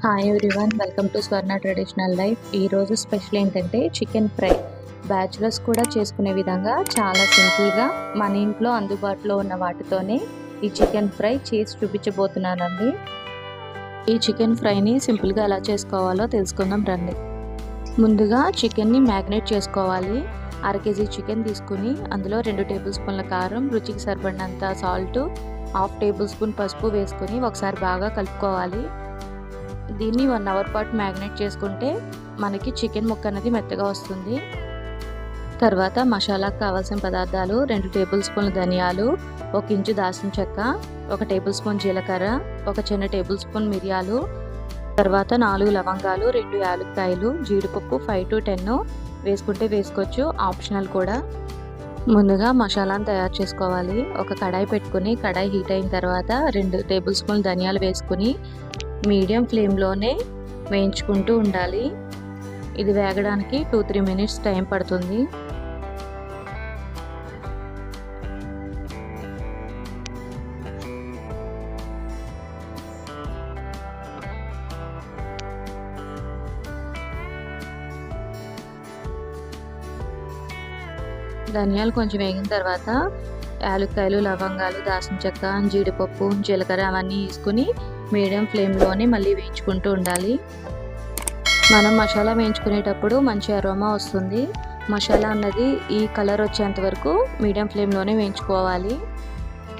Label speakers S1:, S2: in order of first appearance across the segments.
S1: Hi everyone, welcome to Swarna traditional life. ఈరోజు special ఏంటంటే chicken fry. Bachelors కూడా చేసుకునే విధంగా చాలా సింపుల్గా మన ఇంట్లో అందుబాటులో ఉన్న వాటితోనే ఈ చికెన్ ఫ్రై చేసి చూపించబోతున్నానండి. ఈ చికెన్ ఫ్రైని సింపుల్గా ఎలా చేసుకోవాలో తెలుసుకుందాం రండి. ముందుగా చికెన్ని మ్యాగ్నేట్ చేసుకోవాలి. 1/2 కేజీ చికెన్ తీసుకుని అందులో 2 టేబుల్ స్పూన్ల కారం, రుచికి సరిపడినంత సాల్ట్, 1/2 టేబుల్ స్పూన్ పసుపు వేసుకుని ఒకసారి బాగా కలుపుకోవాలి. దీన్ని 1 అవర్ పాటు మ్యాగ్నేట్ చేసుకుంటే మనకి చికెన్ ముక్క అనేది మెత్తగా వస్తుంది. తర్వాత మసాలాకు కావాల్సిన పదార్థాలు: 2 టేబుల్ స్పూన్ల ధనియాలు, 1 ఇంచు దాల్చిన చెక్క, 1 టేబుల్ స్పూన్ జీలకర్ర, 1 చిన్న టేబుల్ స్పూన్ మిరియాలు, తర్వాత 4 లవంగాలు, 2 యాలక్కాయలు, జీడిపప్పు 5 to 10 వేసుకుంటే వేసుకోవచ్చు, ఆప్షనల్ కూడా. ముందుగా మసాలాను తయారు చేసుకోవాలి. ఒక కడాయి పెట్టుకుని కడాయి హీట్ అయిన తర్వాత 2 టేబుల్ స్పూన్ ధనియాలు వేసుకుని మీడియం ఫ్లేమ్లోనే వేయించుకుంటూ ఉండాలి. ఇది వేగడానికి 2-3 మినిట్స్ టైం పడుతుంది. ధనియాలు కొంచెం వేగిన తర్వాత యాలక్కాయలు, లవంగాలు, దాల్చిన చెక్క, జీడిపప్పు, జీలకర్ర అవన్నీ వేసుకుని మీడియం ఫ్లేమ్లోనే మళ్ళీ వేయించుకుంటూ ఉండాలి. మనం మసాలా వేయించుకునేటప్పుడు మంచి అరోమా వస్తుంది. మసాలా అన్నది ఈ కలర్ వచ్చేంత వరకు మీడియం ఫ్లేమ్లోనే వేయించుకోవాలి.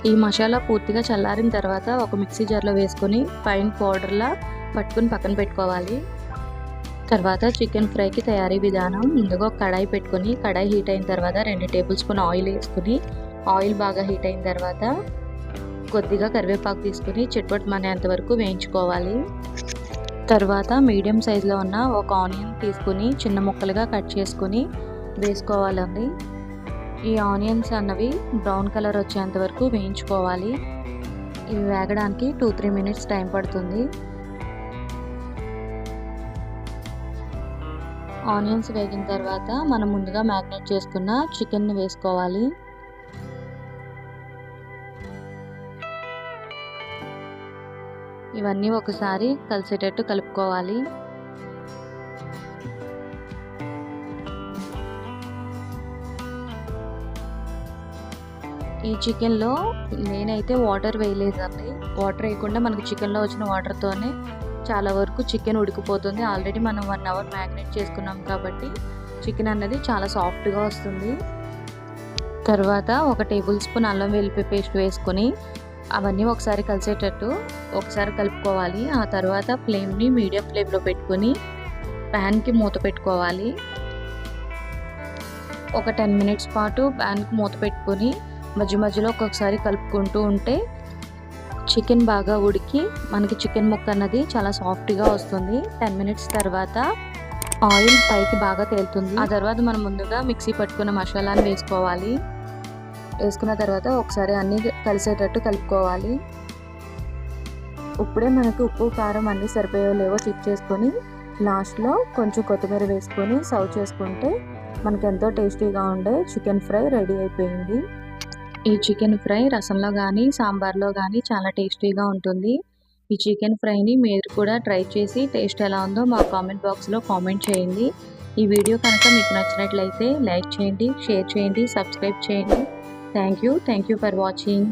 S1: ఈ మసాలా పూర్తిగా చల్లారిన తర్వాత ఒక మిక్సీ జార్లో వేసుకొని ఫైన్ పౌడర్లా పట్టుకుని పక్కన పెట్టుకోవాలి. తర్వాత చికెన్ ఫ్రైకి తయారీ విధానం: ముందుగా ఒక కడాయి పెట్టుకొని కడాయి హీట్ అయిన తర్వాత 2 టేబుల్ స్పూన్ ఆయిల్ వేసుకుని ఆయిల్ బాగా హీట్ అయిన తర్వాత కొద్దిగా కరివేపాకు తీసుకుని చిట్పటమనేంత వరకు వేయించుకోవాలి. తర్వాత మీడియం సైజులో ఉన్న ఒక ఆనియన్ తీసుకుని చిన్న ముక్కలుగా కట్ చేసుకుని వేసుకోవాలండి. ఈ ఆనియన్స్ అన్నవి బ్రౌన్ కలర్ వచ్చేంత వరకు వేయించుకోవాలి. ఇవి వేగడానికి 2-3 మినిట్స్ టైం పడుతుంది. ఆనియన్స్ వేగిన తర్వాత మనం ముందుగా మ్యాగ్నేట్ చేసుకున్న చికెన్ని వేసుకోవాలి. ఇవన్నీ ఒకసారి కలిసేటట్టు కలుపుకోవాలి. ఈ చికెన్లో నేనైతే వాటర్ వేయలేదండి. వాటర్ వేయకుండా మనకి చికెన్లో వచ్చిన వాటర్తోనే చాలా వరకు చికెన్ ఉడికిపోతుంది. ఆల్రెడీ మనం 1 అవర్ మ్యాగ్నేట్ చేసుకున్నాం కాబట్టి చికెన్ అన్నది చాలా సాఫ్ట్గా వస్తుంది. తర్వాత 1 టేబుల్ స్పూన్ అల్లం వెల్లుల్లి పేస్ట్ వేసుకొని అవన్నీ ఒకసారి కలిసేటట్టు ఒకసారి కలుపుకోవాలి. ఆ తర్వాత ఫ్లేమ్ని మీడియం ఫ్లేమ్లో పెట్టుకొని ప్యాన్కి మూత పెట్టుకోవాలి. ఒక 10 మినిట్స్ పాటు ప్యాన్కి మూత పెట్టుకొని మధ్య మధ్యలో ఒక్కొక్కసారి కలుపుకుంటూ ఉంటే చికెన్ బాగా ఉడికి మనకి చికెన్ ముక్క అన్నది చాలా సాఫ్ట్గా వస్తుంది. 10 మినిట్స్ తర్వాత ఆయిల్ పైకి బాగా తేలుతుంది. ఆ తర్వాత మనం ముందుగా మిక్సీ పట్టుకున్న మసాలాను వేసుకోవాలి. వేసుకున్న తర్వాత ఒకసారి అన్నీ కలిసేటట్టు కలుపుకోవాలి. ఇప్పుడే మనకు ఉప్పు, కారం అన్నీ సరిపోయో లేవో చెక్ చేసుకొని లాస్ట్లో కొంచెం కొత్తిమీర వేసుకొని సర్వ్ చేసుకుంటే మనకు ఎంతో టేస్టీగా ఉండే చికెన్ ఫ్రై రెడీ అయిపోయింది. ఈ చికెన్ ఫ్రై రసంలో కానీ సాంబార్లో కానీ చాలా టేస్టీగా ఉంటుంది. ఈ చికెన్ ఫ్రైని మీరు కూడా ట్రై చేసి టేస్ట్ ఎలా ఉందో మా కామెంట్ బాక్స్లో కామెంట్ చేయండి. ఈ వీడియో కనుక మీకు నచ్చినట్లయితే లైక్ చేయండి, షేర్ చేయండి, సబ్స్క్రైబ్ చేయండి. Thank you for watching.